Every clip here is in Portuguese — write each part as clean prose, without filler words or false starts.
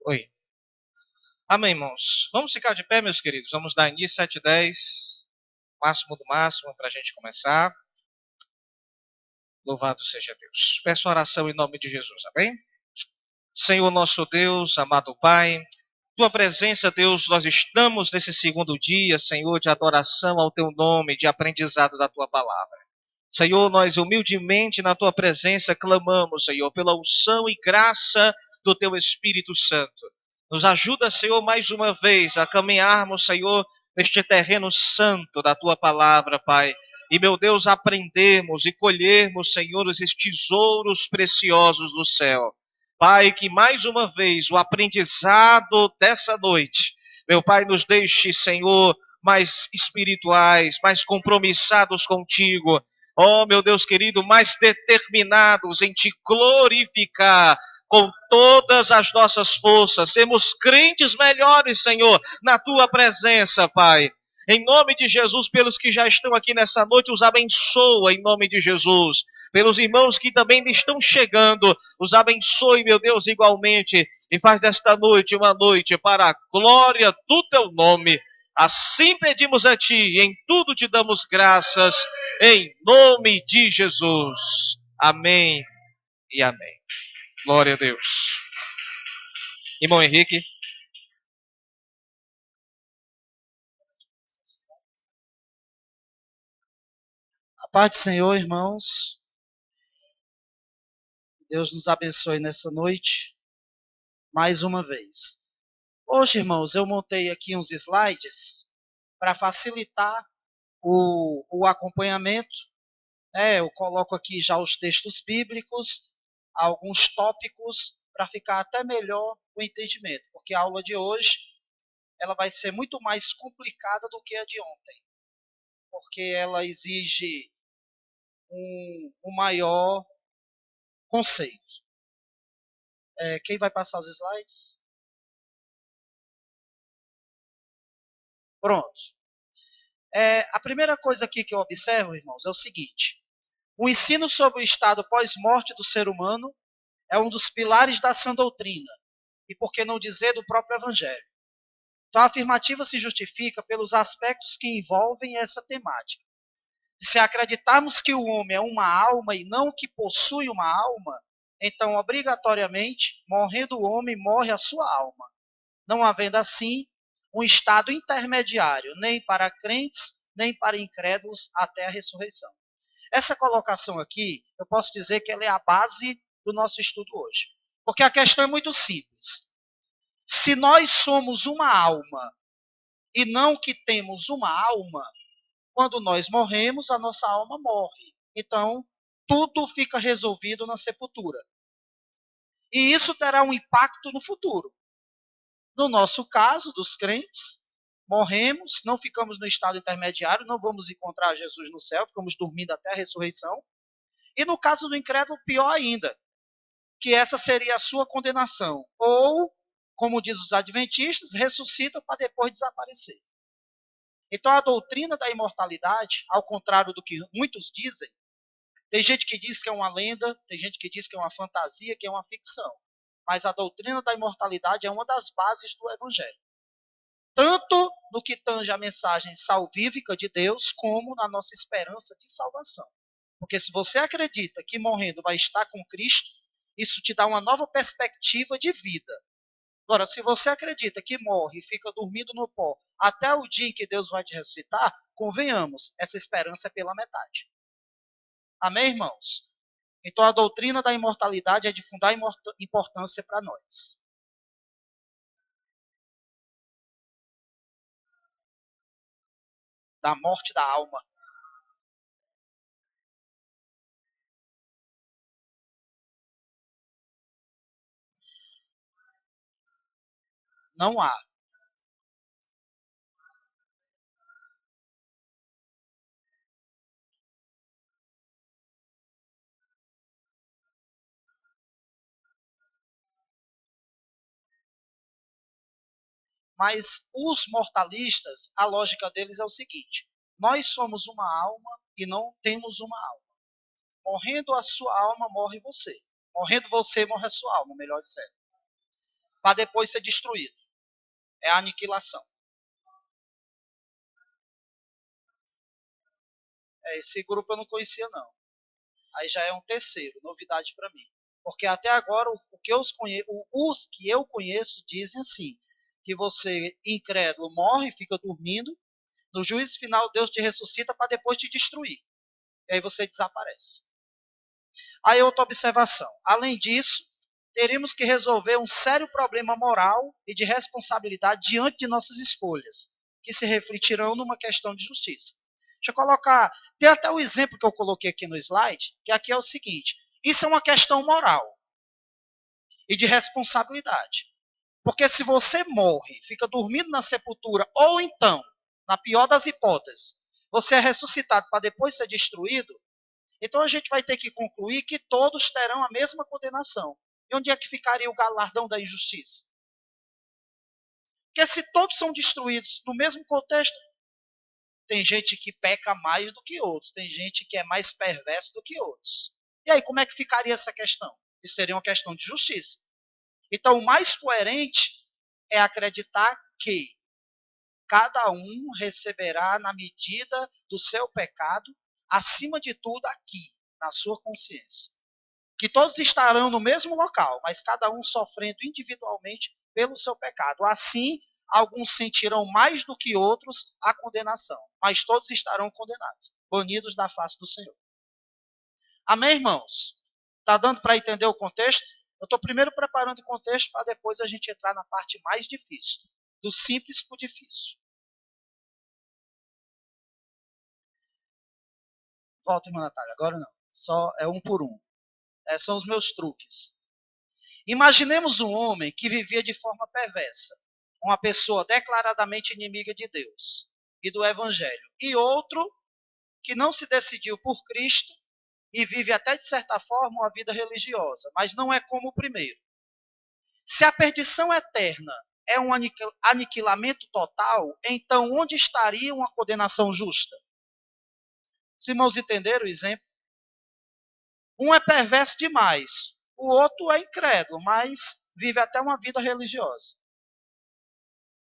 Oi. Amém, irmãos. Vamos ficar de pé, meus queridos. Vamos dar início 7h10, máximo do máximo, para a gente começar. Louvado seja Deus. Peço oração em nome de Jesus, amém? Senhor nosso Deus, amado Pai, Tua presença, Deus, nós estamos nesse segundo dia, Senhor, de adoração ao Teu nome, de aprendizado da Tua palavra. Senhor, nós humildemente na Tua presença clamamos, Senhor, pela unção e graça do Teu Espírito Santo. Nos ajuda, Senhor, mais uma vez a caminharmos, Senhor, neste terreno santo da Tua palavra, Pai. E, meu Deus, aprendermos e colhermos, Senhor, esses tesouros preciosos do céu. Pai, que mais uma vez o aprendizado dessa noite, meu Pai, nos deixe, Senhor, mais espirituais, mais compromissados contigo. Oh, meu Deus querido, mais determinados em te glorificar com todas as nossas forças. Sermos crentes melhores, Senhor, na tua presença, Pai. Em nome de Jesus, pelos que já estão aqui nessa noite, os abençoa em nome de Jesus. Pelos irmãos que também estão chegando, os abençoe, meu Deus, igualmente. E faz desta noite uma noite para a glória do teu nome. Assim pedimos a ti, e em tudo te damos graças, em nome de Jesus. Amém e amém. Glória a Deus. Irmão Henrique. A paz do Senhor, irmãos. Deus nos abençoe nessa noite, mais uma vez. Hoje, irmãos, eu montei aqui uns slides para facilitar o acompanhamento. Eu coloco aqui já os textos bíblicos, alguns tópicos, para ficar até melhor o entendimento, porque a aula de hoje ela vai ser muito mais complicada do que a de ontem, porque ela exige um maior conceito. Quem vai passar os slides? Pronto. A primeira coisa aqui que eu observo, irmãos, é o seguinte: o ensino sobre o estado pós-morte do ser humano é um dos pilares da sã doutrina, e por que não dizer do próprio Evangelho. Então, a afirmativa se justifica pelos aspectos que envolvem essa temática. Se acreditarmos que o homem é uma alma e não que possui uma alma, então, obrigatoriamente, morrendo o homem, morre a sua alma. Não havendo assim um estado intermediário, nem para crentes, nem para incrédulos, até a ressurreição. Essa colocação aqui, eu posso dizer que ela é a base do nosso estudo hoje. Porque a questão é muito simples. Se nós somos uma alma e não que temos uma alma, quando nós morremos, a nossa alma morre. Então, tudo fica resolvido na sepultura. E isso terá um impacto no futuro. No nosso caso, dos crentes, morremos, não ficamos no estado intermediário, não vamos encontrar Jesus no céu, ficamos dormindo até a ressurreição. E no caso do incrédulo, pior ainda, que essa seria a sua condenação. Ou, como diz os adventistas, ressuscita para depois desaparecer. Então a doutrina da imortalidade, ao contrário do que muitos dizem, tem gente que diz que é uma lenda, tem gente que diz que é uma fantasia, que é uma ficção. Mas a doutrina da imortalidade é uma das bases do Evangelho. Tanto no que tange a mensagem salvífica de Deus, como na nossa esperança de salvação. Porque se você acredita que morrendo vai estar com Cristo, isso te dá uma nova perspectiva de vida. Agora, se você acredita que morre e fica dormindo no pó até o dia em que Deus vai te ressuscitar, convenhamos, essa esperança é pela metade. Amém, irmãos? Então a doutrina da imortalidade é de fundar importância para nós. Da morte da alma. Não há. Mas os mortalistas, a lógica deles é o seguinte: nós somos uma alma e não temos uma alma. Morrendo a sua alma, morre você. Morrendo você, morre a sua alma, melhor dizendo. para depois ser destruído. É a aniquilação. Esse grupo eu não conhecia, não. Aí já é um terceiro, novidade para mim. Porque até agora, os que eu conheço dizem assim, que você, incrédulo, morre, fica dormindo, no juízo final Deus te ressuscita para depois te destruir. E aí você desaparece. Aí outra observação. Além disso, teríamos que resolver um sério problema moral e de responsabilidade diante de nossas escolhas, que se refletirão numa questão de justiça. Deixa eu colocar, tem até o exemplo que eu coloquei aqui no slide, que aqui é o seguinte, isso é uma questão moral e de responsabilidade. Porque se você morre, fica dormindo na sepultura, ou então, na pior das hipóteses, você é ressuscitado para depois ser destruído, então a gente vai ter que concluir que todos terão a mesma condenação. E onde é que ficaria o galardão da injustiça? Porque se todos são destruídos no mesmo contexto, tem gente que peca mais do que outros, tem gente que é mais perverso do que outros. E aí, como é que ficaria essa questão? Isso seria uma questão de justiça. Então, o mais coerente é acreditar que cada um receberá na medida do seu pecado, acima de tudo aqui, na sua consciência. Que todos estarão no mesmo local, mas cada um sofrendo individualmente pelo seu pecado. Assim, alguns sentirão mais do que outros a condenação, mas todos estarão condenados, banidos da face do Senhor. Amém, irmãos? Está dando para entender o contexto? Eu estou primeiro preparando o contexto para depois a gente entrar na parte mais difícil, do simples para o difícil. Volta, irmã Natália, agora não. Só é um por um. São os meus truques. Imaginemos um homem que vivia de forma perversa, uma pessoa declaradamente inimiga de Deus e do Evangelho, e outro que não se decidiu por Cristo e vive até de certa forma uma vida religiosa, mas não é como o primeiro. Se a perdição eterna é um aniquilamento total, então onde estaria uma condenação justa? Os irmãos entenderam o exemplo? Um é perverso demais, o outro é incrédulo, mas vive até uma vida religiosa.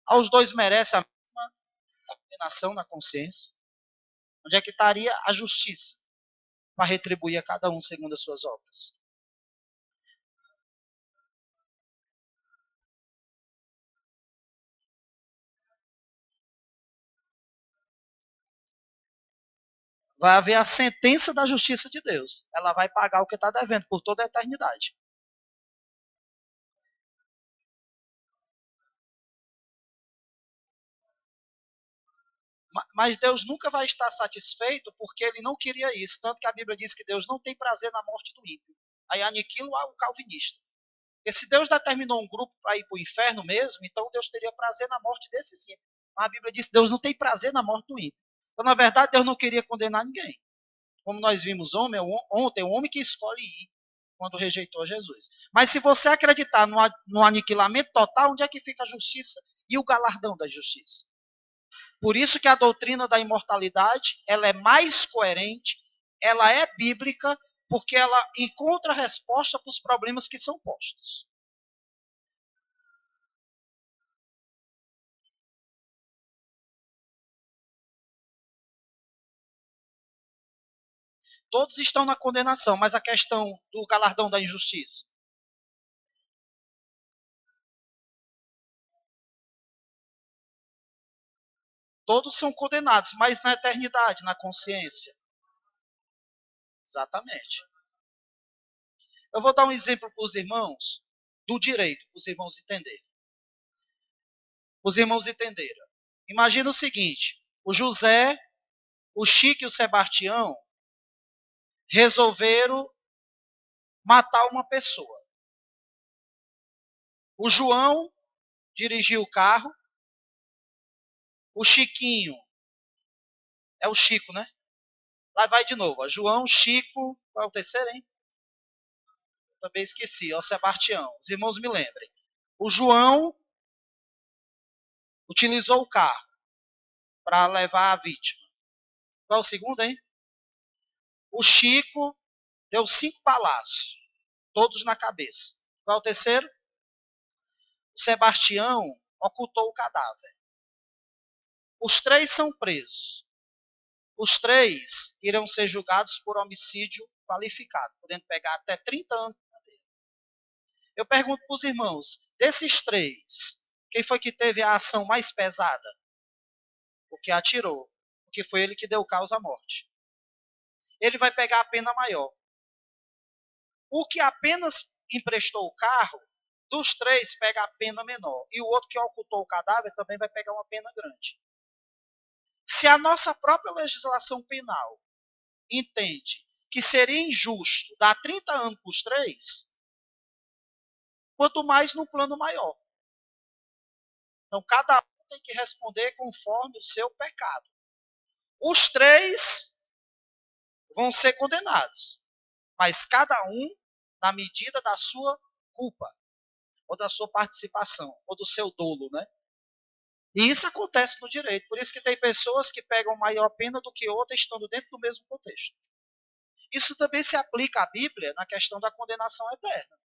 Aos dois merecem a mesma condenação na consciência. Onde é que estaria a justiça para retribuir a cada um segundo as suas obras? Vai haver a sentença da justiça de Deus. Ela vai pagar o que está devendo por toda a eternidade. Mas Deus nunca vai estar satisfeito porque ele não queria isso. Tanto que a Bíblia diz que Deus não tem prazer na morte do ímpio. Aí aniquila o calvinista. Porque se Deus determinou um grupo para ir para o inferno mesmo, então Deus teria prazer na morte desses ímpios. Mas a Bíblia diz que Deus não tem prazer na morte do ímpio. Então, na verdade, Deus não queria condenar ninguém. Como nós vimos ontem, o homem que escolhe ir quando rejeitou Jesus. Mas se você acreditar no aniquilamento total, onde é que fica a justiça e o galardão da justiça? Por isso que a doutrina da imortalidade, ela é mais coerente, ela é bíblica, porque ela encontra resposta para os problemas que são postos. Todos estão na condenação, mas a questão do galardão da injustiça. Todos são condenados, mas na eternidade, na consciência. Exatamente. Eu vou dar um exemplo para os irmãos do direito, para os irmãos entenderem. Os irmãos entenderam. Imagina o seguinte: o José, o Chico e o Sebastião resolveram matar uma pessoa. O João dirigiu o carro. O Chiquinho, é o Chico, né? Lá vai de novo. Ó. João, Chico, qual é o terceiro, hein? Também esqueci, é o Sebastião. Os irmãos me lembrem. O João utilizou o carro para levar a vítima. Qual é o segundo, hein? O Chico deu 5 palácios, todos na cabeça. Qual é o terceiro? Sebastião ocultou o cadáver. Os 3 são presos. Os 3 irão ser julgados por homicídio qualificado, podendo pegar até 30 anos de cadeia. Eu pergunto para os irmãos, desses 3, quem foi que teve a ação mais pesada? O que atirou, porque foi ele que deu causa à morte. Ele vai pegar a pena maior. O que apenas emprestou o carro, dos 3 pega a pena menor. E o outro que ocultou o cadáver também vai pegar uma pena grande. Se a nossa própria legislação penal entende que seria injusto dar 30 anos para os 3, quanto mais num plano maior. Então, cada um tem que responder conforme o seu pecado. Os 3 vão ser condenados, mas cada um na medida da sua culpa, ou da sua participação, ou do seu dolo, né? E isso acontece no direito. Por isso que tem pessoas que pegam maior pena do que outras, estando dentro do mesmo contexto. Isso também se aplica à Bíblia na questão da condenação eterna.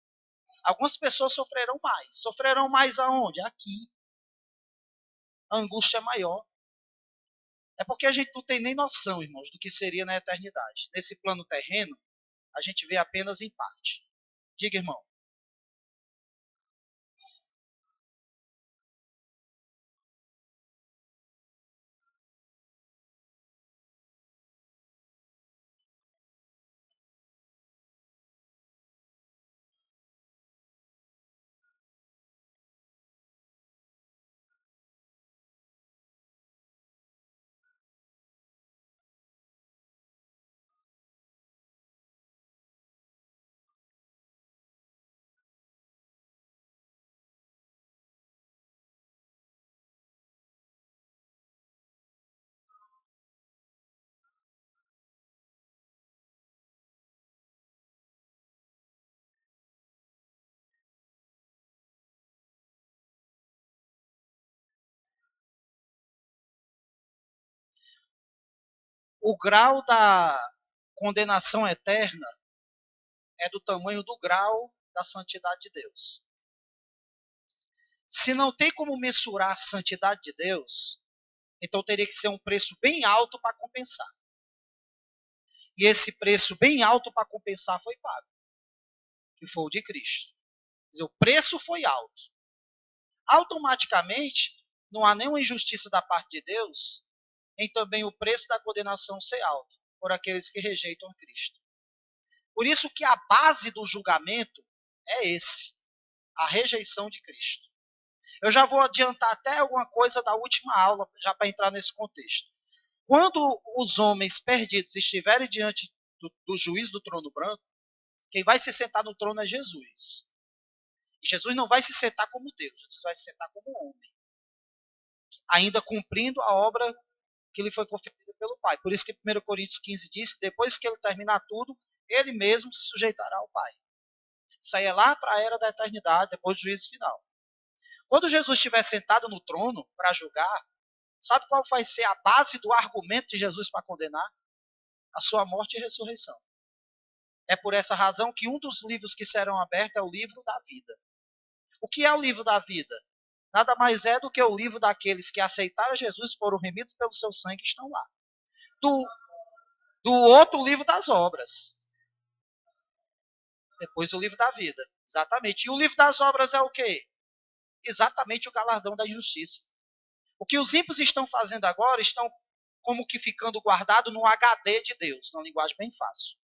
Algumas pessoas sofrerão mais. Sofrerão mais aonde? Aqui. A angústia é maior. É porque a gente não tem nem noção, irmãos, do que seria na eternidade. Nesse plano terreno, a gente vê apenas em parte. Diga, irmão. O grau da condenação eterna é do tamanho do grau da santidade de Deus. Se não tem como mensurar a santidade de Deus, então teria que ser um preço bem alto para compensar. E esse preço bem alto para compensar foi pago, que foi o de Cristo. Quer dizer, o preço foi alto. Automaticamente, não há nenhuma injustiça da parte de Deus em também o preço da condenação ser alto por aqueles que rejeitam a Cristo. Por isso que a base do julgamento é esse, a rejeição de Cristo. Eu já vou adiantar até alguma coisa da última aula, já para entrar nesse contexto. Quando os homens perdidos estiverem diante do juiz do trono branco, quem vai se sentar no trono é Jesus. E Jesus não vai se sentar como Deus, Jesus vai se sentar como homem, ainda cumprindo a obra que lhe foi conferida pelo Pai. Por isso que 1 Coríntios 15 diz que depois que ele terminar tudo, ele mesmo se sujeitará ao Pai. Isso aí é lá para a era da eternidade, depois do juízo final. Quando Jesus estiver sentado no trono para julgar, sabe qual vai ser a base do argumento de Jesus para condenar? A sua morte e ressurreição. É por essa razão que um dos livros que serão abertos é o livro da vida. O que é o livro da vida? Nada mais é do que o livro daqueles que aceitaram Jesus, foram remidos pelo seu sangue e estão lá. Do outro livro das obras. Depois o livro da vida. Exatamente. E o livro das obras é o quê? Exatamente o galardão da injustiça. O que os ímpios estão fazendo agora, estão como que ficando guardado no HD de Deus, numa linguagem bem fácil.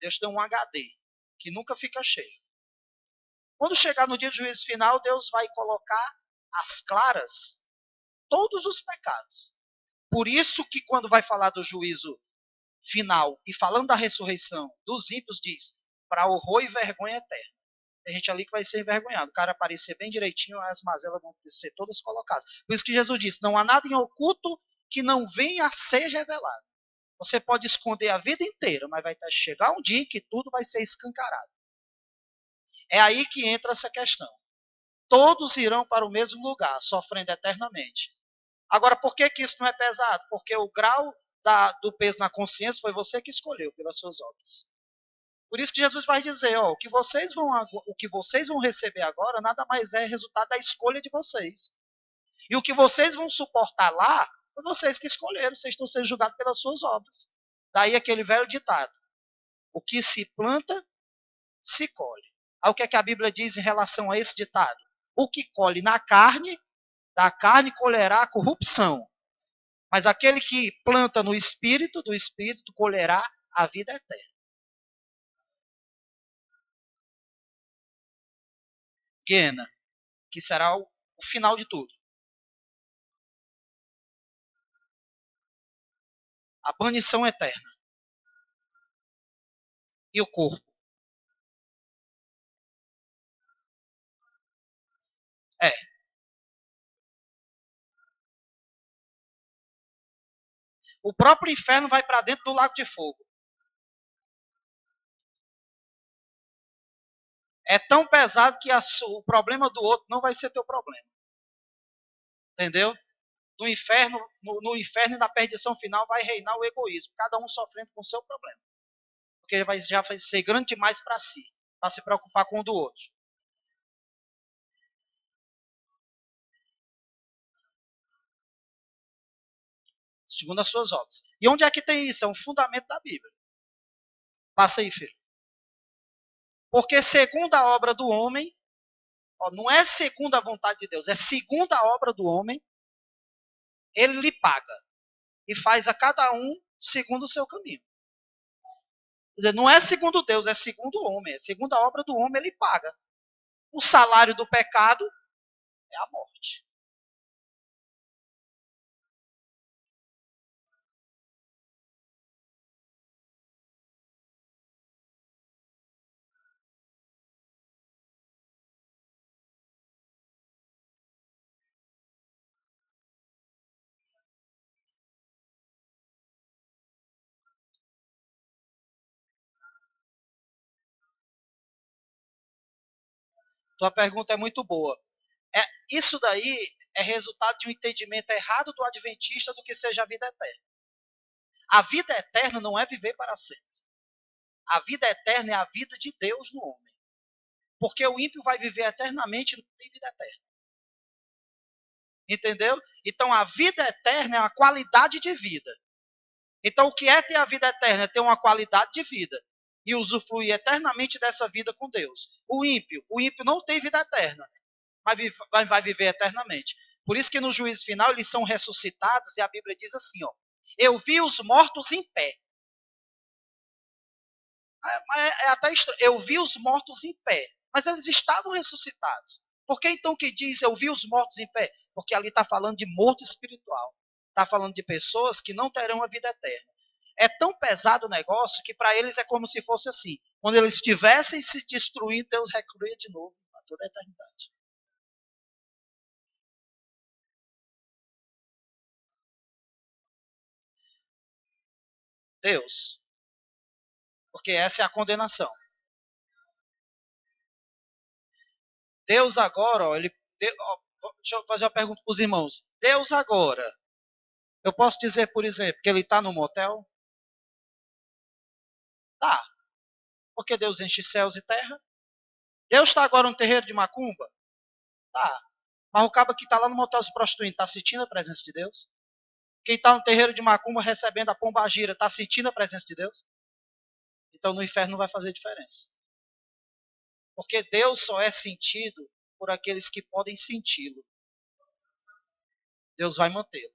Deus tem um HD, que nunca fica cheio. Quando chegar no dia do juízo final, Deus vai colocar às claras todos os pecados. Por isso que quando vai falar do juízo final e falando da ressurreição dos ímpios, diz, para horror e vergonha eterna. Tem gente ali que vai ser envergonhado. O cara aparecer bem direitinho, as mazelas vão ser todas colocadas. Por isso que Jesus disse, não há nada em oculto que não venha a ser revelado. Você pode esconder a vida inteira, mas vai chegar um dia em que tudo vai ser escancarado. É aí que entra essa questão. Todos irão para o mesmo lugar, sofrendo eternamente. Agora, por que isso não é pesado? Porque o grau do peso na consciência foi você que escolheu pelas suas obras. Por isso que Jesus vai dizer, ó, o que vocês vão receber agora nada mais é resultado da escolha de vocês. E o que vocês vão suportar lá, foi vocês que escolheram, vocês estão sendo julgados pelas suas obras. Daí aquele velho ditado: o que se planta, se colhe. Aí o que é que a Bíblia diz em relação a esse ditado? O que colhe na carne, da carne colherá a corrupção. Mas aquele que planta no espírito, do espírito colherá a vida eterna. Guiena, que será o final de tudo. A punição eterna. E o corpo? É. O próprio inferno vai para dentro do lago de fogo. É tão pesado que o problema do outro não vai ser teu problema. Entendeu? No inferno e na perdição final vai reinar o egoísmo, cada um sofrendo com o seu problema. Porque já vai ser grande demais para si, para se preocupar com o do outro. Segundo as suas obras. E onde é que tem isso? É um fundamento da Bíblia. Passa aí, filho. Porque segundo a obra do homem, ó, não é segundo a vontade de Deus, é segundo a obra do homem, ele lhe paga. E faz a cada um segundo o seu caminho. Não é segundo Deus, é segundo o homem. É segundo a obra do homem, ele paga. O salário do pecado é a morte. Tua pergunta é muito boa. Isso daí é resultado de um entendimento errado do adventista do que seja a vida eterna. A vida eterna não é viver para sempre. A vida eterna é a vida de Deus no homem. Porque o ímpio vai viver eternamente e não tem vida eterna. Entendeu? Então a vida eterna é uma qualidade de vida. Então o que é ter a vida eterna? É ter uma qualidade de vida. E usufruir eternamente dessa vida com Deus. O ímpio não tem vida eterna, mas vai viver eternamente. Por isso que no juízo final eles são ressuscitados e a Bíblia diz assim, ó: eu vi os mortos em pé. É até estranho. Eu vi os mortos em pé, mas eles estavam ressuscitados. Por que então que diz eu vi os mortos em pé? Porque ali está falando de morto espiritual. Está falando de pessoas que não terão a vida eterna. É tão pesado o negócio que para eles é como se fosse assim. Quando eles estivessem se destruindo, Deus recria de novo para toda a eternidade. Deus. Porque essa é a condenação. Deus agora, ó, deixa eu fazer uma pergunta para os irmãos. Deus agora, eu posso dizer, por exemplo, que ele está no motel? Tá. Porque Deus enche céus e terra. Deus está agora no terreiro de macumba? Tá. Mas o cabo que está lá no motel se prostituindo, está sentindo a presença de Deus? Quem está no terreiro de macumba recebendo a pombagira, está sentindo a presença de Deus? Então no inferno não vai fazer diferença. Porque Deus só é sentido por aqueles que podem senti-lo. Deus vai mantê-lo.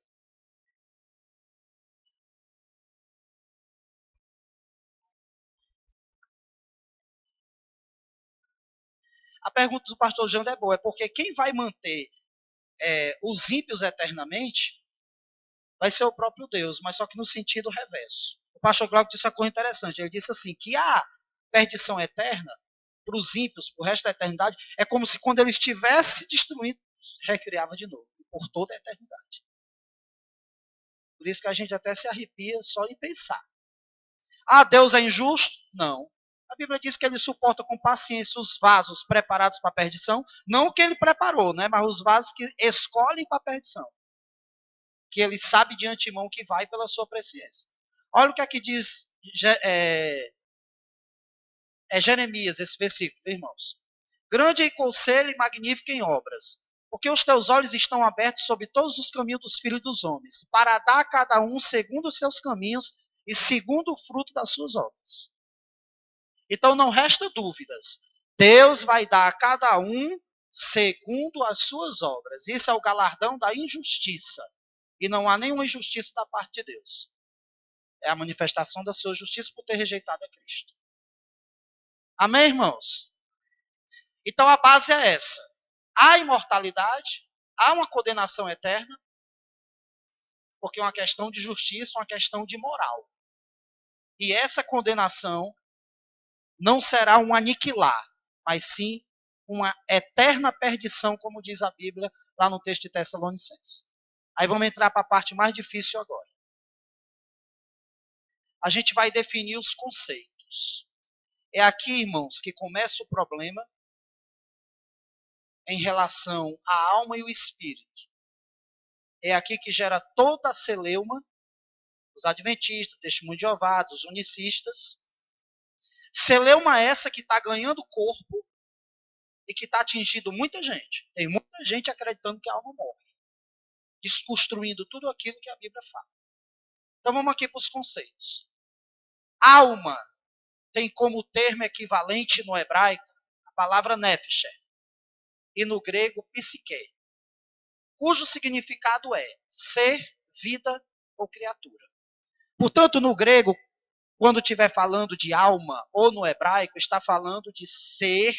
A pergunta do pastor Jando é boa, é porque quem vai manter os ímpios eternamente vai ser o próprio Deus, mas só que no sentido reverso. O pastor Glauco disse uma coisa interessante. Ele disse assim, que a perdição eterna para os ímpios, para o resto da eternidade, é como se quando ele estivesse destruído, recriava de novo, por toda a eternidade. Por isso que a gente até se arrepia só em pensar. Ah, Deus é injusto? Não. A Bíblia diz que ele suporta com paciência os vasos preparados para a perdição, não o que ele preparou, né, mas os vasos que escolhem para a perdição. Que ele sabe de antemão que vai pela sua presciência. Olha o que aqui diz É Jeremias, esse versículo, irmãos. Grande em conselho e magnífico em obras, porque os teus olhos estão abertos sobre todos os caminhos dos filhos dos homens, para dar a cada um segundo os seus caminhos e segundo o fruto das suas obras. Então não resta dúvidas. Deus vai dar a cada um segundo as suas obras. Isso é o galardão da injustiça. E não há nenhuma injustiça da parte de Deus. É a manifestação da sua justiça por ter rejeitado a Cristo. Amém, irmãos? Então a base é essa. Há imortalidade, há uma condenação eterna, porque é uma questão de justiça, uma questão de moral. E essa condenação não será um aniquilar, mas sim uma eterna perdição, como diz a Bíblia lá no texto de Tessalonicenses. Aí vamos entrar para a parte mais difícil agora. A gente vai definir os conceitos. É aqui, irmãos, que começa o problema em relação à alma e o espírito. É aqui que gera toda a celeuma, os adventistas, testemunho de Jeová, os unicistas. Celeuma essa que está ganhando corpo e que está atingindo muita gente. Tem muita gente acreditando que a alma morre, desconstruindo tudo aquilo que a Bíblia fala. Então vamos aqui para os conceitos. Alma tem como termo equivalente no hebraico a palavra nefesh e no grego psique, cujo significado é ser, vida ou criatura. Portanto, no grego, quando estiver falando de alma, ou no hebraico, está falando de ser,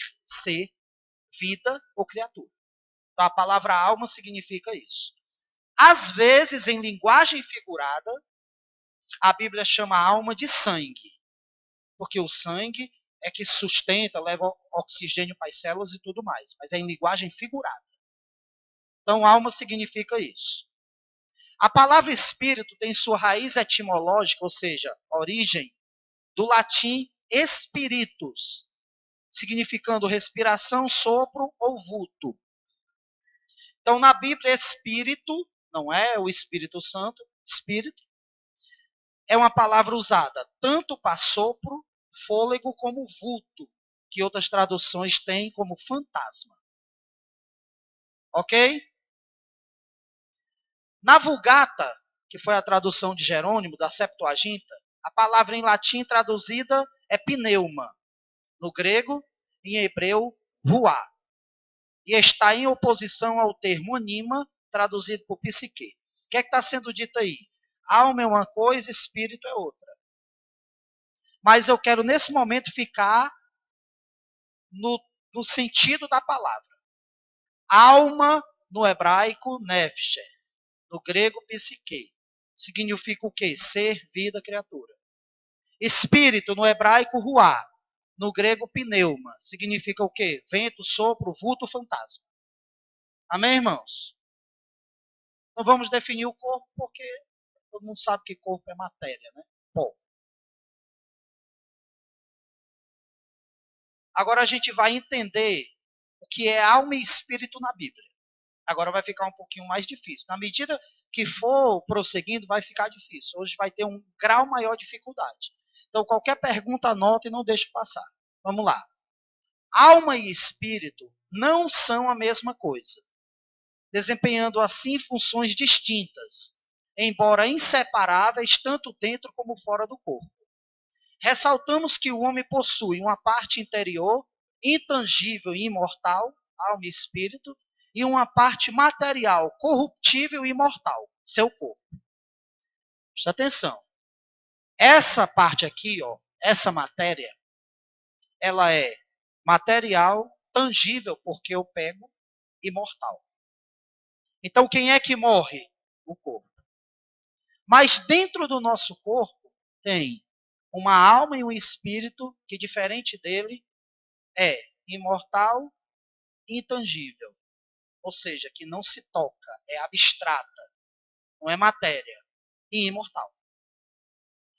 vida ou criatura. Então, a palavra alma significa isso. Às vezes, em linguagem figurada, a Bíblia chama a alma de sangue, porque o sangue é que sustenta, leva oxigênio para as células e tudo mais, mas é em linguagem figurada. Então, alma significa isso. A palavra espírito tem sua raiz etimológica, ou seja, origem, do latim spiritus, significando respiração, sopro ou vulto. Então, na Bíblia, espírito, não é o Espírito Santo, espírito, é uma palavra usada tanto para sopro, fôlego, como vulto, que outras traduções têm como fantasma. Ok? Na Vulgata, que foi a tradução de Jerônimo, da Septuaginta, a palavra em latim traduzida é pneuma. No grego, em hebreu, ruá. E está em oposição ao termo anima, traduzido por psique. O que é que está sendo dito aí? Alma é uma coisa, espírito é outra. Mas eu quero, nesse momento, ficar no sentido da palavra. Alma, no hebraico, nefesh. No grego, psique. Significa o quê? Ser, vida, criatura. Espírito, no hebraico, ruá. No grego, pneuma. Significa o quê? Vento, sopro, vulto, fantasma. Amém, irmãos? Não vamos definir o corpo, porque todo mundo sabe que corpo é matéria, né? Bom. Agora a gente vai entender o que é alma e espírito na Bíblia. Agora vai ficar um pouquinho mais difícil. Na medida que for prosseguindo, vai ficar difícil. Hoje vai ter um grau maior de dificuldade. Então, qualquer pergunta, anota e não deixe passar. Vamos lá. Alma e espírito não são a mesma coisa, desempenhando assim funções distintas, embora inseparáveis tanto dentro como fora do corpo. Ressaltamos que o homem possui uma parte interior, intangível e imortal, alma e espírito, e uma parte material, corruptível e imortal, seu corpo. Presta atenção. Essa parte aqui, ó, essa matéria, ela é material, tangível, porque eu pego, imortal. Então, quem é que morre? O corpo. Mas dentro do nosso corpo tem uma alma e um espírito que, diferente dele, é imortal e intangível. Ou seja, que não se toca, é abstrata, não é matéria, e imortal.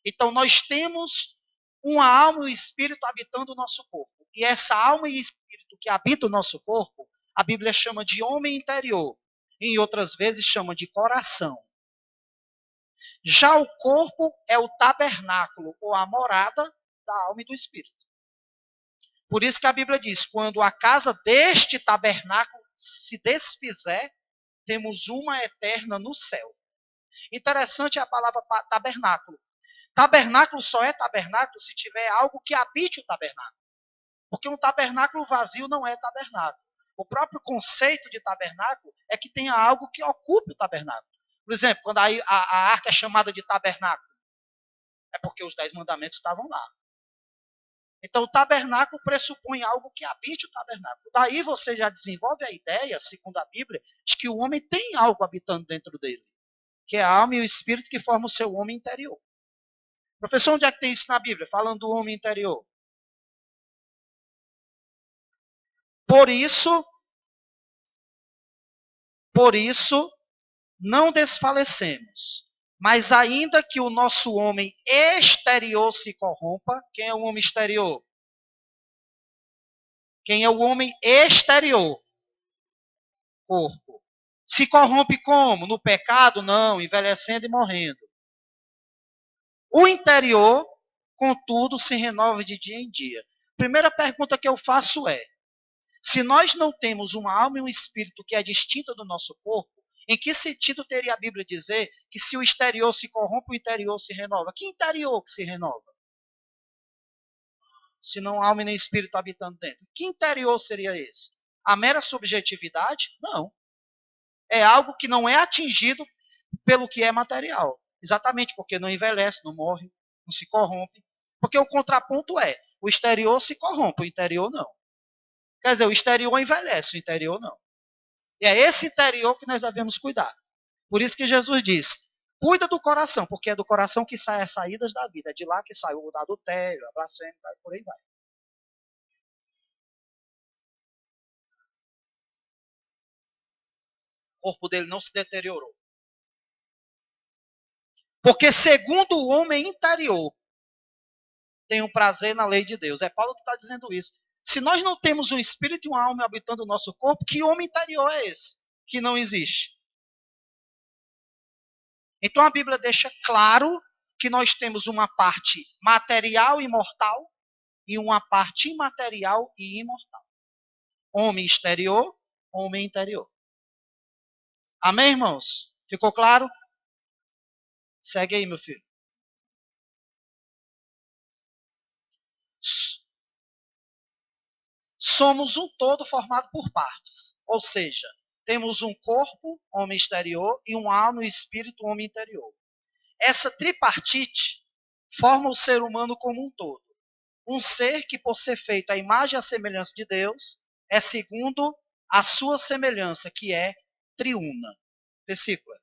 Então, nós temos uma alma e um espírito habitando o nosso corpo. E essa alma e espírito que habita o nosso corpo, a Bíblia chama de homem interior. Em outras vezes chama de coração. Já o corpo é o tabernáculo, ou a morada da alma e do espírito. Por isso que a Bíblia diz, quando a casa deste tabernáculo se desfizer, temos uma eterna no céu. Interessante é a palavra tabernáculo. Tabernáculo só é tabernáculo se tiver algo que habite o tabernáculo. Porque um tabernáculo vazio não é tabernáculo. O próprio conceito de tabernáculo é que tenha algo que ocupe o tabernáculo. Por exemplo, quando a arca é chamada de tabernáculo, é porque os 10 mandamentos estavam lá. Então, o tabernáculo pressupõe algo que habite o tabernáculo. Daí você já desenvolve a ideia, segundo a Bíblia, de que o homem tem algo habitando dentro dele, que é a alma e o espírito que formam o seu homem interior. Professor, onde é que tem isso na Bíblia? Falando do homem interior. Por isso, não desfalecemos. Mas ainda que o nosso homem exterior se corrompa, quem é o homem exterior? Quem é o homem exterior? Corpo. Se corrompe como? No pecado? Não, envelhecendo e morrendo. O interior, contudo, se renova de dia em dia. Primeira pergunta que eu faço é: se nós não temos uma alma e um espírito que é distinta do nosso corpo, em que sentido teria a Bíblia dizer que se o exterior se corrompe, o interior se renova? Que interior que se renova? Se não há alma e nem espírito habitando dentro. Que interior seria esse? A mera subjetividade? Não. É algo que não é atingido pelo que é material. Exatamente porque não envelhece, não morre, não se corrompe. Porque o contraponto é, o exterior se corrompe, o interior não. Quer dizer, o exterior envelhece, o interior não. E é esse interior que nós devemos cuidar. Por isso que Jesus diz, cuida do coração, porque é do coração que saem as saídas da vida. É de lá que sai o adultério, a blasfêmia, e por aí vai. O corpo dele não se deteriorou. Porque segundo o homem interior, tem um prazer na lei de Deus. É Paulo que está dizendo isso. Se nós não temos um espírito e uma alma habitando o nosso corpo, que homem interior é esse? Que não existe. Então a Bíblia deixa claro que nós temos uma parte material e mortal e uma parte imaterial e imortal. Homem exterior, homem interior. Amém, irmãos? Ficou claro? Segue aí, meu filho. Somos um todo formado por partes. Ou seja, temos um corpo, homem exterior, e uma alma e espírito, homem interior. Essa tripartite forma o ser humano como um todo. Um ser que, por ser feito à imagem e à semelhança de Deus, é segundo a sua semelhança, que é triuna. Versículo.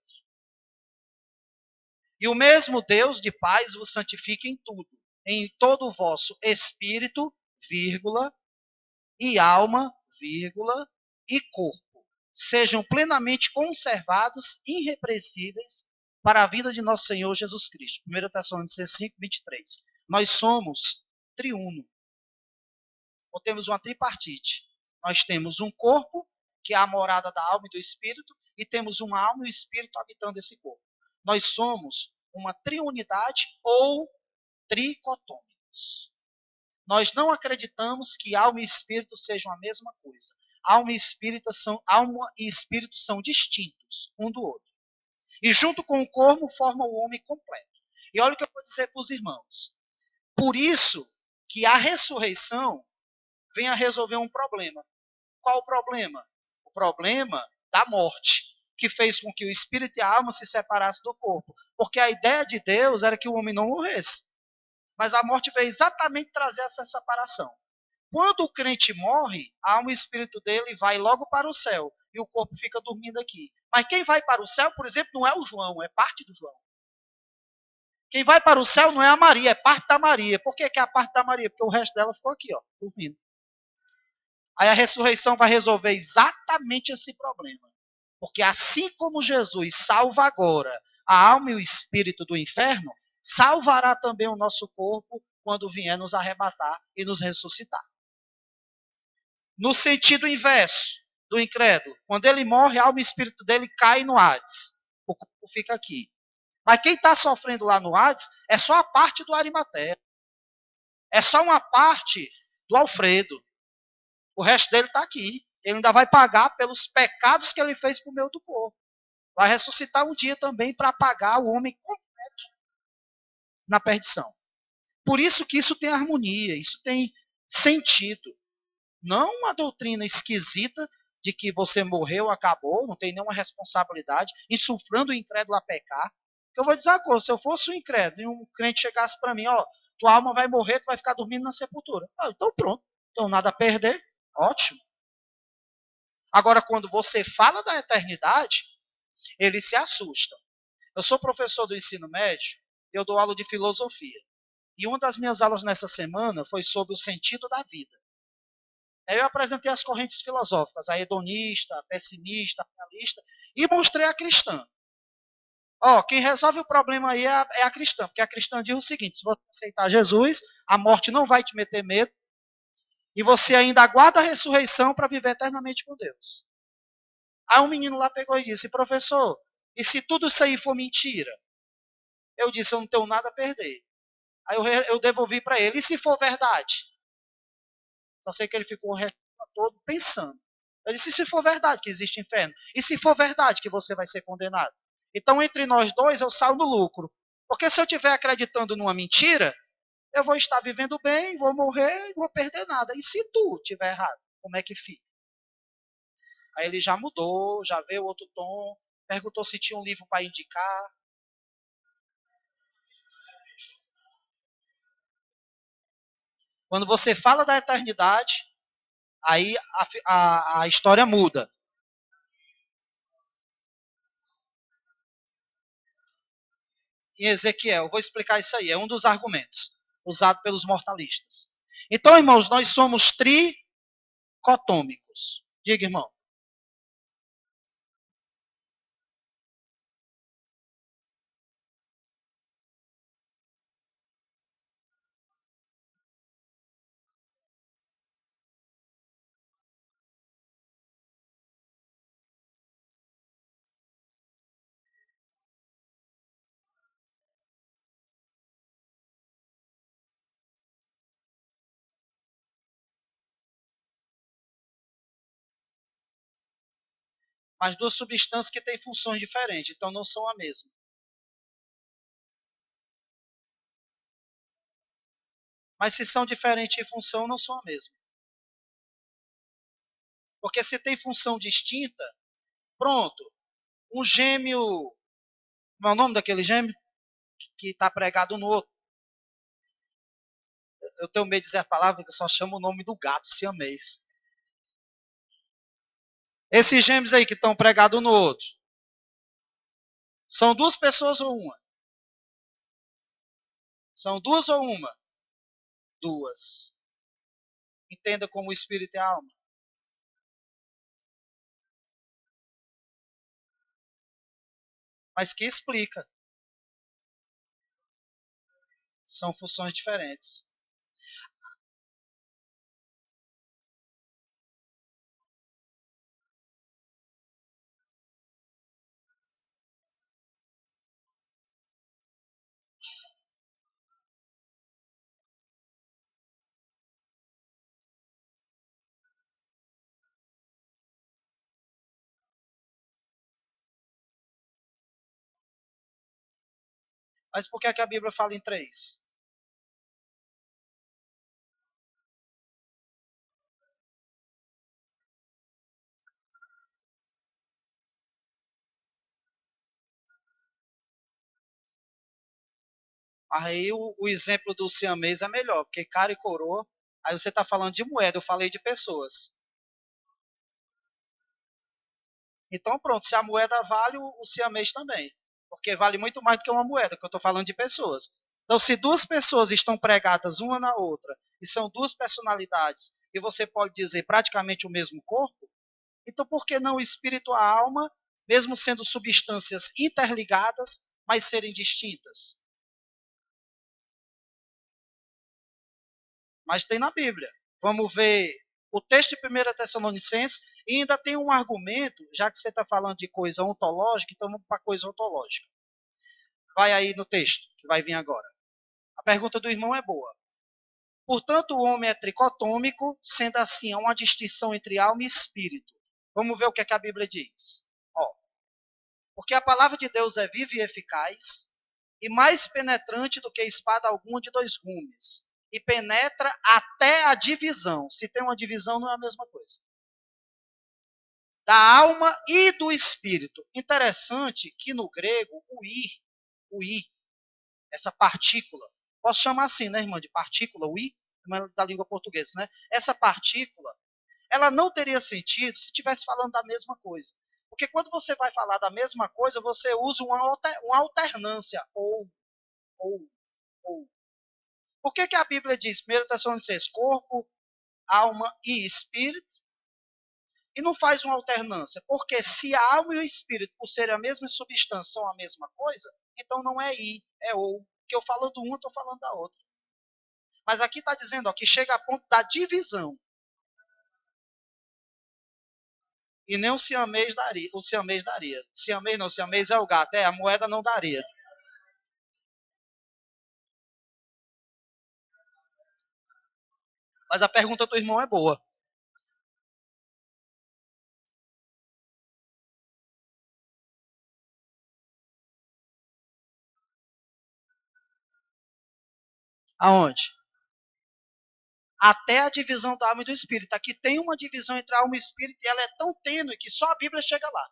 E o mesmo Deus de paz vos santifique em tudo, em todo o vosso espírito, vírgula, e alma, vírgula, e corpo, sejam plenamente conservados, irrepreensíveis, para a vida de nosso Senhor Jesus Cristo. 1 Tessalonicenses 5, 23. Nós somos triuno. Ou temos uma tripartite. Nós temos um corpo, que é a morada da alma e do espírito, e temos uma alma e um espírito habitando esse corpo. Nós somos uma triunidade ou tricotômicos. Nós não acreditamos que alma e espírito sejam a mesma coisa. Alma e espírito são distintos um do outro. E junto com o corpo formam o homem completo. E olha o que eu vou dizer para os irmãos. Por isso que a ressurreição vem a resolver um problema. Qual o problema? O problema da morte, que fez com que o espírito e a alma se separassem do corpo. Porque a ideia de Deus era que o homem não morresse. Mas a morte veio exatamente trazer essa separação. Quando o crente morre, a alma e o espírito dele vai logo para o céu. E o corpo fica dormindo aqui. Mas quem vai para o céu, por exemplo, não é o João, é parte do João. Quem vai para o céu não é a Maria, é parte da Maria. Por que é a parte da Maria? Porque o resto dela ficou aqui, ó, dormindo. Aí a ressurreição vai resolver exatamente esse problema. Porque assim como Jesus salva agora a alma e o espírito do inferno, salvará também o nosso corpo quando vier nos arrebatar e nos ressuscitar. No sentido inverso do incrédulo, quando ele morre, a alma e o espírito dele cai no Hades. O corpo fica aqui. Mas quem está sofrendo lá no Hades é só a parte do Arimateia. É só uma parte do Alfredo. O resto dele está aqui. Ele ainda vai pagar pelos pecados que ele fez por meio do corpo. Vai ressuscitar um dia também para pagar o homem completo na perdição. Por isso que isso tem harmonia, isso tem sentido. Não uma doutrina esquisita de que você morreu, acabou, não tem nenhuma responsabilidade, insuflando o incrédulo a pecar. Eu vou dizer uma coisa, se eu fosse um incrédulo e um crente chegasse para mim, ó, tua alma vai morrer, tu vai ficar dormindo na sepultura. Ah, então pronto, então nada a perder, ótimo. Agora, quando você fala da eternidade, eles se assustam. Eu sou professor do ensino médio, eu dou aula de filosofia. E uma das minhas aulas nessa semana foi sobre o sentido da vida. Aí eu apresentei as correntes filosóficas, a hedonista, a pessimista, a realista, e mostrei a cristã. Ó, quem resolve o problema aí é a cristã, porque a cristã diz o seguinte: se você aceitar Jesus, a morte não vai te meter medo, e você ainda aguarda a ressurreição para viver eternamente com Deus. Aí um menino lá pegou e disse: professor, e se tudo isso aí for mentira? Eu disse: eu não tenho nada a perder. Aí eu devolvi para ele: e se for verdade? Só sei que ele ficou o resto todo pensando. Eu disse: e se for verdade que existe inferno? E se for verdade que você vai ser condenado? Então, entre nós dois, eu saio no lucro. Porque se eu estiver acreditando numa mentira, eu vou estar vivendo bem, vou morrer, não vou perder nada. E se tu estiver errado, como é que fica? Aí ele já mudou, já veio outro tom, perguntou se tinha um livro para indicar. Quando você fala da eternidade, aí a história muda. Em Ezequiel, eu vou explicar isso aí, é um dos argumentos usado pelos mortalistas. Então, irmãos, nós somos tricotômicos. Diga, irmão. Mas duas substâncias que têm funções diferentes, então não são a mesma. Mas se são diferentes em função, não são a mesma. Porque se tem função distinta, pronto. Um gêmeo, como é o nome daquele gêmeo? Que está pregado no outro. Eu tenho medo de dizer a palavra, que eu só chamo o nome do gato, siamês. Esses gêmeos aí que estão pregados no outro, são duas pessoas ou uma? São duas ou uma? Duas. Entenda como o espírito e a alma. Mas que explica. São funções diferentes. Mas por que é que a Bíblia fala em três? Aí o exemplo do siamês é melhor, porque cara e coroa, aí você está falando de moeda, eu falei de pessoas. Então pronto, se a moeda vale, o siamês também. Porque vale muito mais do que uma moeda, que eu estou falando de pessoas. Então, se duas pessoas estão pregadas uma na outra, e são duas personalidades, e você pode dizer praticamente o mesmo corpo, então por que não o espírito e a alma, mesmo sendo substâncias interligadas, mas serem distintas? Mas tem na Bíblia. Vamos ver o texto de 1 Tessalonicenses e ainda tem um argumento, já que você está falando de coisa ontológica, então vamos para coisa ontológica. Vai aí no texto, que vai vir agora. A pergunta do irmão é boa. Portanto, o homem é tricotômico, sendo assim, há uma distinção entre alma e espírito. Vamos ver o que a Bíblia diz. Ó, porque a palavra de Deus é viva e eficaz, e mais penetrante do que espada alguma de dois gumes, e penetra até a divisão. Se tem uma divisão, não é a mesma coisa. Da alma e do espírito. Interessante que no grego, o i, essa partícula, posso chamar assim, né, irmã, de partícula, o i, da língua portuguesa, né? Essa partícula, ela não teria sentido se estivesse falando da mesma coisa. Porque quando você vai falar da mesma coisa, você usa uma alternância, ou, ou. Por que a Bíblia diz, 1 Tessalonicenses, corpo, alma e espírito? E não faz uma alternância. Porque se a alma e o espírito, por serem a mesma substância, são a mesma coisa, então não é i, é ou. Que eu falando uma, estou falando da outra. Mas aqui está dizendo ó, que chega a ponto da divisão. E nem o siamês daria. O siamês daria. Siamês não, siamês é o gato. A moeda não daria. Mas a pergunta do irmão é boa. Aonde? Até a divisão da alma e do espírito. Aqui tem uma divisão entre a alma e o espírito e ela é tão tênue que só a Bíblia chega lá.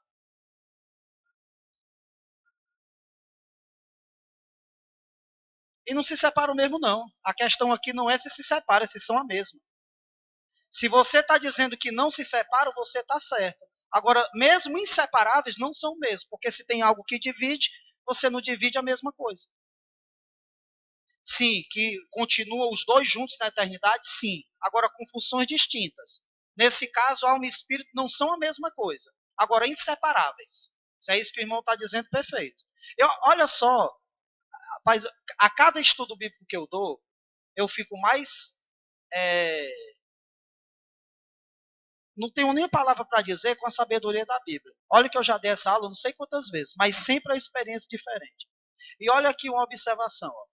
E não se separam mesmo, não. A questão aqui não é se separa, se são a mesma. Se você está dizendo que não se separam, você está certo. Agora, mesmo inseparáveis, não são o mesmo. Porque se tem algo que divide, você não divide a mesma coisa. Sim, que continuam os dois juntos na eternidade, sim. Agora, com funções distintas. Nesse caso, alma e espírito não são a mesma coisa. Agora, inseparáveis. Se é isso que o irmão está dizendo, perfeito. Olha só, rapaz, a cada estudo bíblico que eu dou, eu fico mais... não tenho nem palavra para dizer com a sabedoria da Bíblia. Olha que eu já dei essa aula não sei quantas vezes, mas sempre é uma experiência diferente. E olha aqui uma observação. Ó.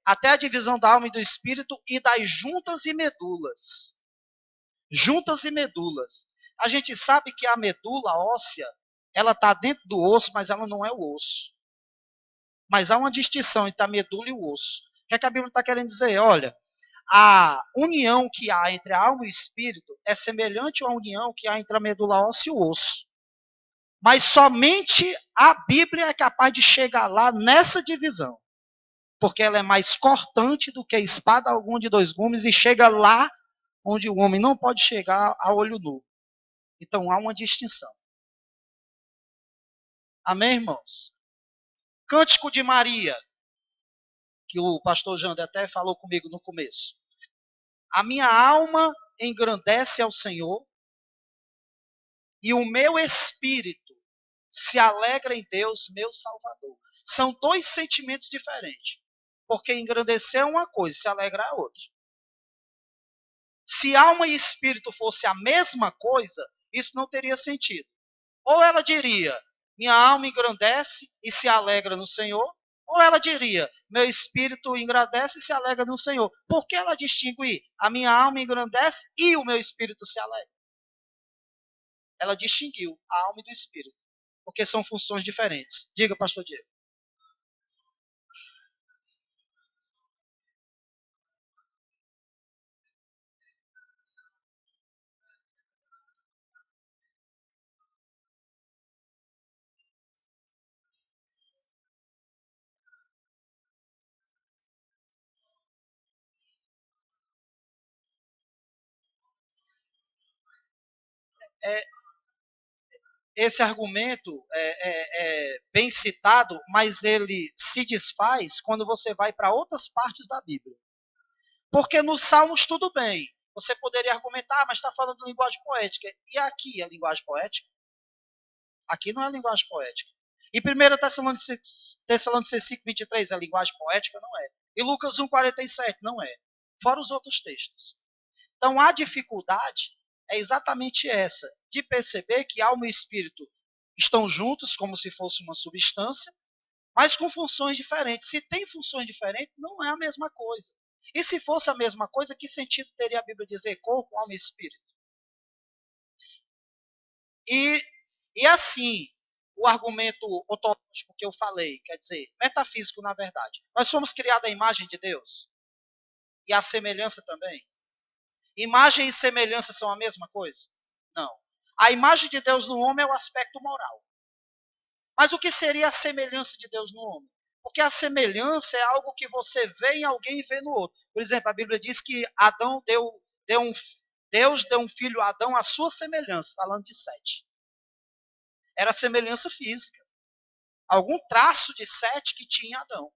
Até a divisão da alma e do espírito e das juntas e medulas. Juntas e medulas. A gente sabe que a medula óssea, ela está dentro do osso, mas ela não é o osso. Mas há uma distinção entre a medula e o osso. O que, é que a Bíblia está querendo dizer? Olha, a união que há entre a alma e o espírito é semelhante à união que há entre a medula óssea e o osso. Mas somente a Bíblia é capaz de chegar lá nessa divisão. Porque ela é mais cortante do que a espada alguma de dois gumes e chega lá onde o homem não pode chegar a olho nu. Então há uma distinção. Amém, irmãos? Cântico de Maria, que o pastor Jander até falou comigo no começo. A minha alma engrandece ao Senhor e o meu espírito se alegra em Deus, meu Salvador. São dois sentimentos diferentes. Porque engrandecer é uma coisa, se alegrar é outra. Se alma e espírito fosse a mesma coisa, isso não teria sentido. Ou ela diria, minha alma engrandece e se alegra no Senhor, ou ela diria, meu espírito engrandece e se alegra no Senhor. Por que ela distingue a minha alma engrandece e o meu espírito se alegra? Ela distinguiu a alma e do espírito, porque são funções diferentes. Diga, pastor Diego. Esse argumento é bem citado, mas ele se desfaz quando você vai para outras partes da Bíblia. Porque nos Salmos tudo bem. Você poderia argumentar, mas está falando de linguagem poética. E aqui é linguagem poética? Aqui não é linguagem poética. E 1 Tessalonicenses 5:23 é linguagem poética? Não é. E Lucas 1:47 não é. Fora os outros textos. Então a dificuldade é exatamente essa, de perceber que alma e espírito estão juntos como se fosse uma substância, mas com funções diferentes. Se tem funções diferentes, não é a mesma coisa. E se fosse a mesma coisa, que sentido teria a Bíblia dizer corpo, alma e espírito? E, e assim, o argumento ontológico que eu falei, quer dizer, metafísico na verdade. Nós somos criados à imagem de Deus e à semelhança também. Imagem e semelhança são a mesma coisa? Não. A imagem de Deus no homem é o aspecto moral. Mas o que seria a semelhança de Deus no homem? Porque a semelhança é algo que você vê em alguém e vê no outro. Por exemplo, a Bíblia diz que Deus deu um filho a Adão à sua semelhança, falando de Sete. Era semelhança física. Algum traço de Sete que tinha Adão.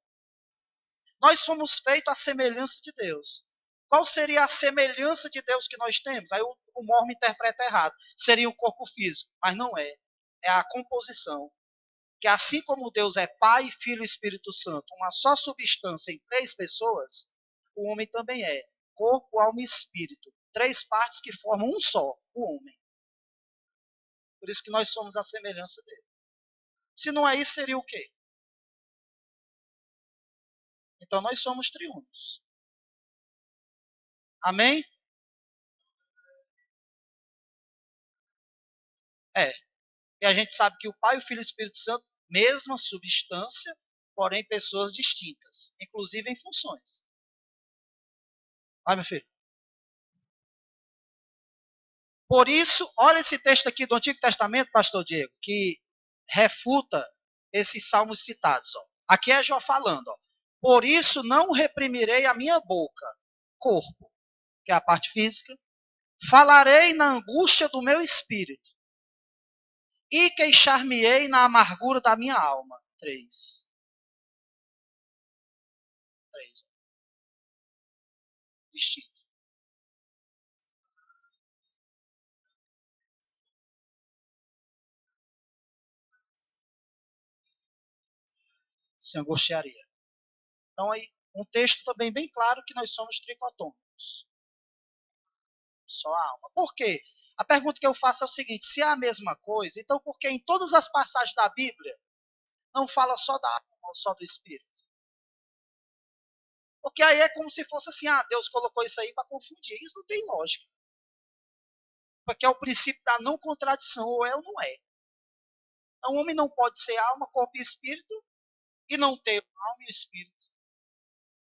Nós somos feitos à semelhança de Deus. Qual seria a semelhança de Deus que nós temos? Aí o Mormon interpreta errado. Seria o corpo físico, mas não é. É a composição. Que assim como Deus é Pai, Filho e Espírito Santo, uma só substância em três pessoas, o homem também é corpo, alma e espírito. Três partes que formam um só, o homem. Por isso que nós somos a semelhança dele. Se não é isso, seria o quê? Então nós somos triunos. Amém? É. E a gente sabe que o Pai, o Filho e o Espírito Santo, mesma substância, porém pessoas distintas, inclusive em funções. Vai, meu filho. Por isso, olha esse texto aqui do Antigo Testamento, pastor Diego, que refuta esses salmos citados. Ó. Aqui é Jó falando. Ó. Por isso não reprimirei a minha boca, corpo, que é a parte física, falarei na angústia do meu espírito e queixar-me-ei na amargura da minha alma. 3. 3. Distinto. Se angustiaria. Então, aí, um texto também bem claro que nós somos tricotômicos. Só a alma. Por quê? A pergunta que eu faço é o seguinte: se é a mesma coisa, então por que em todas as passagens da Bíblia não fala só da alma ou só do espírito? Porque aí é como se fosse assim: ah, Deus colocou isso aí para confundir. Isso não tem lógica. Porque é o princípio da não contradição, ou é ou não é. Então, o homem não pode ser alma, corpo e espírito e não ter alma e espírito.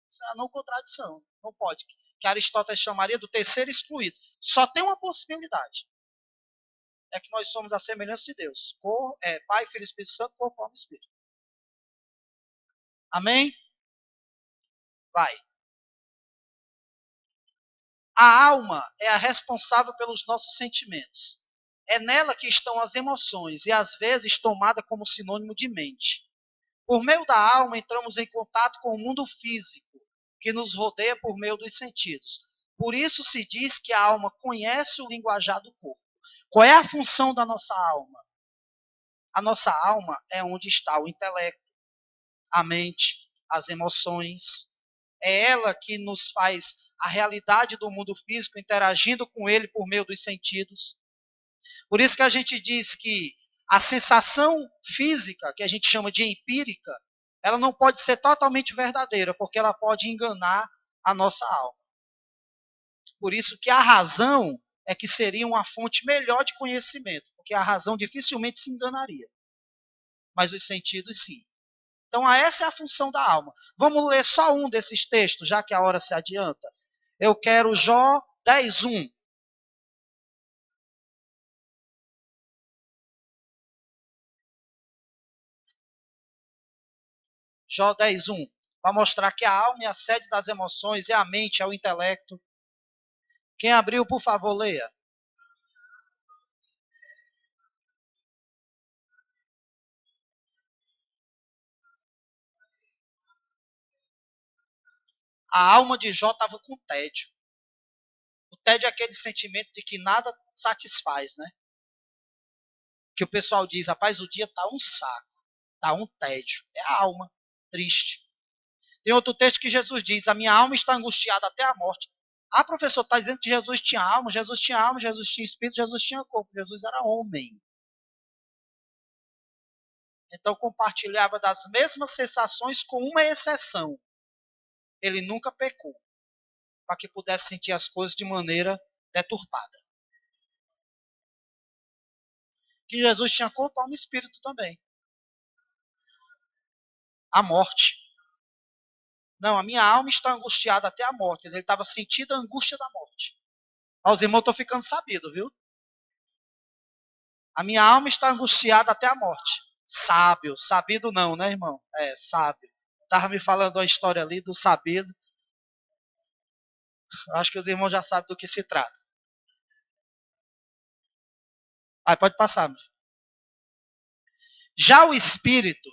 Isso é a não contradição. Não pode. Que Aristóteles chamaria do terceiro excluído. Só tem uma possibilidade. É que nós somos a semelhança de Deus. Pai, Filho e Espírito Santo, corpo, alma e espírito. Amém? Vai. A alma é a responsável pelos nossos sentimentos. É nela que estão as emoções e às vezes tomada como sinônimo de mente. Por meio da alma entramos em contato com o mundo físico, que nos rodeia por meio dos sentidos. Por isso se diz que a alma conhece o linguajar do corpo. Qual é a função da nossa alma? A nossa alma é onde está o intelecto, a mente, as emoções. É ela que nos faz a realidade do mundo físico interagindo com ele por meio dos sentidos. Por isso que a gente diz que a sensação física, que a gente chama de empírica, ela não pode ser totalmente verdadeira, porque ela pode enganar a nossa alma. Por isso que a razão é que seria uma fonte melhor de conhecimento, porque a razão dificilmente se enganaria. Mas os sentidos sim. Então, essa é a função da alma. Vamos ler só um desses textos, já que a hora se adianta. Eu quero Jó 10:1. Jó 10:1. Para mostrar que a alma é a sede das emoções, e a mente é o intelecto. Quem abriu, por favor, leia. A alma de Jó estava com tédio. O tédio é aquele sentimento de que nada satisfaz, né? Que o pessoal diz, rapaz, o dia está um saco, está um tédio. É a alma triste. Tem outro texto que Jesus diz, a minha alma está angustiada até a morte. Ah, professor, está dizendo que Jesus tinha alma, Jesus tinha alma, Jesus tinha espírito, Jesus tinha corpo. Jesus era homem. Então compartilhava das mesmas sensações com uma exceção. Ele nunca pecou. para que pudesse sentir as coisas de maneira deturpada. Que Jesus tinha corpo, alma e espírito também. A morte. Não, a minha alma está angustiada até a morte. Quer dizer, ele estava sentindo a angústia da morte. Ó, os irmãos estão ficando sabidos, viu? A minha alma está angustiada até a morte. Sábio, sabido não, né, irmão? É, sábio. Estava me falando uma história ali do sabido. Acho que os irmãos já sabem do que se trata. Aí pode passar, meu filho. Já o espírito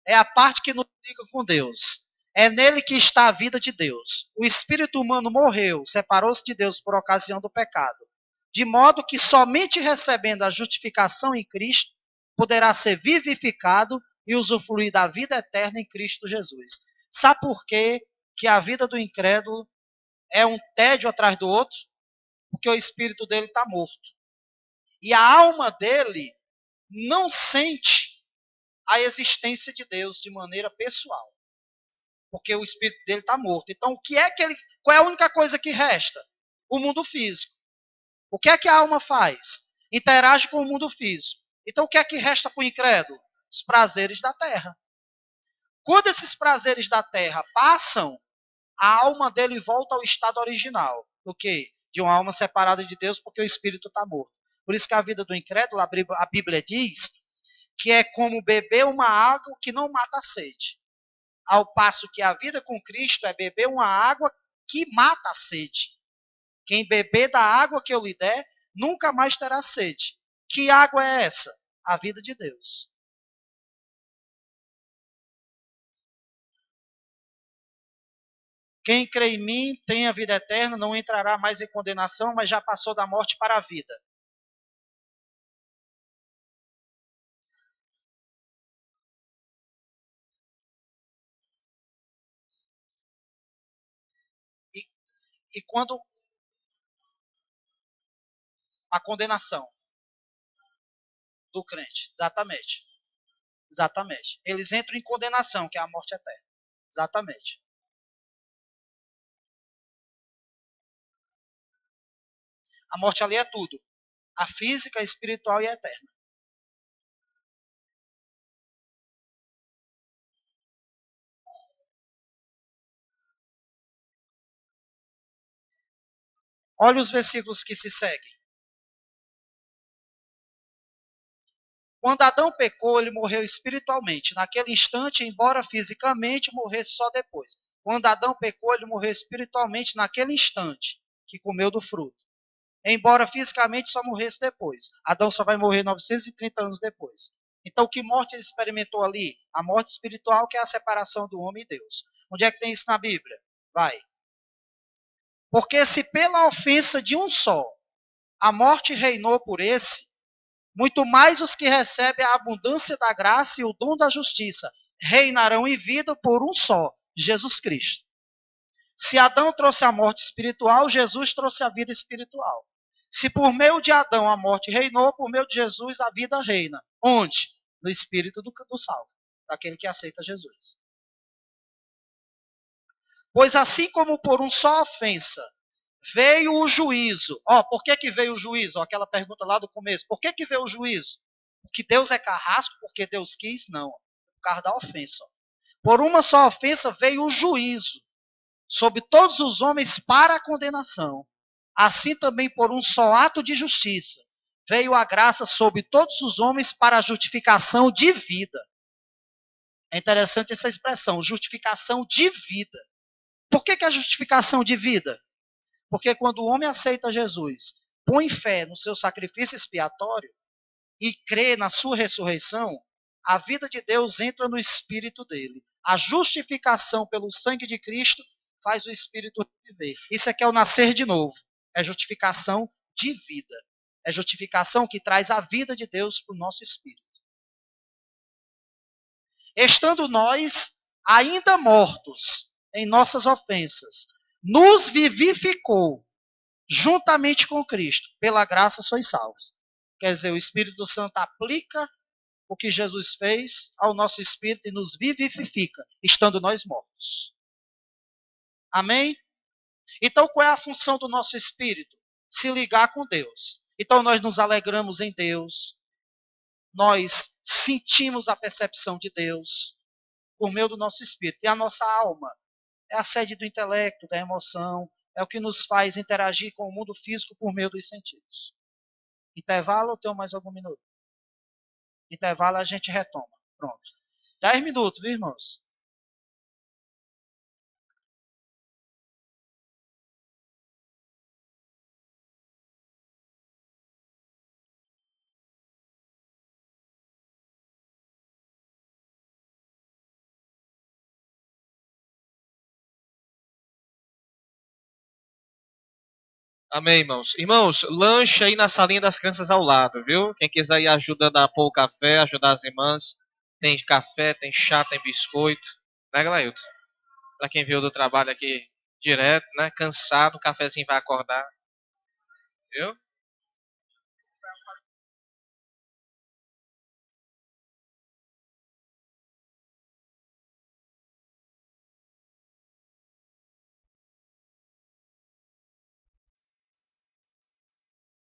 é a parte que nos liga com Deus. É nele que está a vida de Deus. O espírito humano morreu, separou-se de Deus por ocasião do pecado. De modo que somente recebendo a justificação em Cristo poderá ser vivificado e usufruir da vida eterna em Cristo Jesus. Sabe por quê que a vida do incrédulo é um tédio atrás do outro? Porque o espírito dele está morto. E a alma dele não sente a existência de Deus de maneira pessoal. Porque o espírito dele está morto. Então, qual é a única coisa que resta? O mundo físico. O que é que a alma faz? Interage com o mundo físico. Então, o que é que resta para o incrédulo? Os prazeres da terra. Quando esses prazeres da terra passam, a alma dele volta ao estado original. Do quê? De uma alma separada de Deus, porque o espírito está morto. Por isso que a vida do incrédulo, a Bíblia diz, que é como beber uma água que não mata a sede. Ao passo que a vida com Cristo é beber uma água que mata a sede. Quem beber da água que eu lhe der, nunca mais terá sede. Que água é essa? A vida de Deus. Quem crê em mim tem a vida eterna, não entrará mais em condenação, mas já passou da morte para a vida. E, e quando a condenação do crente, exatamente. Exatamente. Eles entram em condenação, que é a morte eterna. Exatamente. A morte ali é tudo. A física, a espiritual e a eterna. Olha os versículos que se seguem. Quando Adão pecou, ele morreu espiritualmente. Naquele instante, embora fisicamente, morresse só depois. Quando Adão pecou, ele morreu espiritualmente naquele instante que comeu do fruto. Embora fisicamente só morresse depois. Adão só vai morrer 930 anos depois. Então, que morte ele experimentou ali? A morte espiritual, que é a separação do homem e Deus. Onde é que tem isso na Bíblia? Vai. Porque se pela ofensa de um só a morte reinou por esse, muito mais os que recebem a abundância da graça e o dom da justiça reinarão em vida por um só, Jesus Cristo. Se Adão trouxe a morte espiritual, Jesus trouxe a vida espiritual. Se por meio de Adão a morte reinou, por meio de Jesus a vida reina. Onde? No espírito do salvo, daquele que aceita Jesus. Pois assim como por um só ofensa veio o juízo. Por que veio o juízo? Aquela pergunta lá do começo. Por que veio o juízo? Porque Deus é carrasco? Porque Deus quis? Não. Por causa da ofensa. Por uma só ofensa veio o juízo sobre todos os homens para a condenação. Assim também por um só ato de justiça veio a graça sobre todos os homens para a justificação de vida. É interessante essa expressão, justificação de vida. Por que a justificação de vida? Porque quando o homem aceita Jesus, põe fé no seu sacrifício expiatório e crê na sua ressurreição, a vida de Deus entra no espírito dele. A justificação pelo sangue de Cristo faz o espírito viver. Isso é que é o nascer de novo. É justificação de vida. É justificação que traz a vida de Deus para o nosso espírito. Estando nós ainda mortos em nossas ofensas, nos vivificou juntamente com Cristo. Pela graça sois salvos. Quer dizer, o Espírito Santo aplica o que Jesus fez ao nosso espírito e nos vivifica, estando nós mortos. Amém? Então, qual é a função do nosso espírito? Se ligar com Deus. Então, nós nos alegramos em Deus, nós sentimos a percepção de Deus por meio do nosso espírito. E a nossa alma é a sede do intelecto, da emoção, é o que nos faz interagir com o mundo físico por meio dos sentidos. Intervalo ou tenho mais algum minuto? Intervalo, a gente retoma. Pronto. 10 minutos, viu, irmãos? Amém, irmãos. Irmãos, lanche aí na salinha das crianças ao lado, viu? Quem quiser ir ajudando a pôr o café, ajudar as irmãs. Tem café, tem chá, tem biscoito. Né, Glailton? Para quem veio do trabalho aqui direto, né? Cansado, o cafezinho vai acordar. Viu?